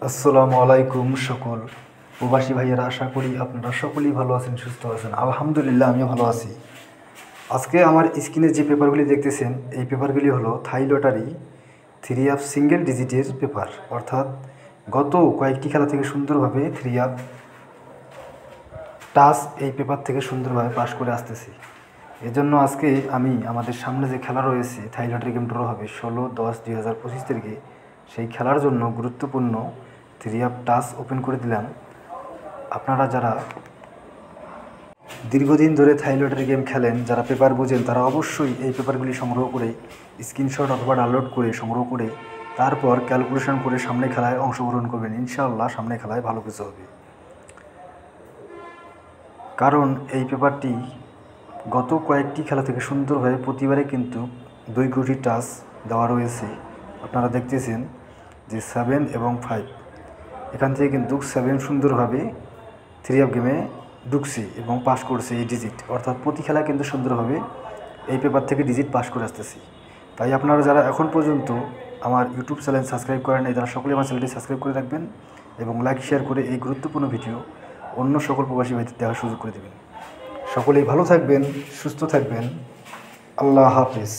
আসসালামু আলাইকুম সকল প্রবাসী ভাইয়েরা, আশা করি আপনারা সকলেই ভালো আছেন, সুস্থ আছেন। আলহামদুলিল্লাহ, আমিও ভালো আছি। আজকে আমার স্ক্রিনে যে পেপারগুলি দেখতেছেন, এই পেপারগুলি হলো থাই লটারি 3 আপ সিঙ্গেল ডিজিটের পেপার, অর্থাৎ গত কয়েকটি খেলা থেকে সুন্দরভাবে 3 আপ টাচ এই পেপার থেকে সুন্দরভাবে পাশ করে আসতেছি। এজন্য আজকে আমি আমাদের সামনে যে খেলা রয়েছে, থাই লটারি গেম ড্র হবে 16/10/2025 তারিখে, সেই খেলার জন্য গুরুত্বপূর্ণ 3 আপ টাচ ওপেন করে দিলাম। আপনারা যারা দীর্ঘদিন ধরে থাই লটারি গেম খেলেন, যারা পেপার বোঝেন, তারা অবশ্যই এই পেপারগুলি সংগ্রহ করে স্ক্রিনশট অথবা ডাউনলোড করে সংগ্রহ করে তারপর ক্যালকুলেশন করে সামনে খেলায় অংশগ্রহণ করবেন। ইনশাআল্লাহ সামনে খেলায় ভালো কিছু হবে। কারণ এই পেপারটি গত কয়েকটি খেলা থেকে সুন্দরভাবে প্রতিবারে কিন্তু 2 কোটি টাচ দেওয়া রয়েছে। আপনারা দেখতেছেন যে 7 এবং 5, এখান থেকে কিন্তু 7 সুন্দরভাবে 3 আপ গেমে ঢুকছে এবং পাস করছে এই ডিজিট, অর্থাৎ প্রতি খেলা কিন্তু সুন্দরভাবে এই পেপার থেকে ডিজিট পাস করে আসতেছি। তাই আপনারা যারা এখন পর্যন্ত আমার ইউটিউব চ্যানেল সাবস্ক্রাইব করেন নাই, তারা সকলে আমার চ্যানেলটি সাবস্ক্রাইব করে রাখবেন এবং লাইক শেয়ার করে এই গুরুত্বপূর্ণ ভিডিও অন্য সকল প্রবাসী ভাইদের দেওয়ার সুযোগ করে দেবেন। সকলেই ভালো থাকবেন, সুস্থ থাকবেন। আল্লাহ হাফেজ।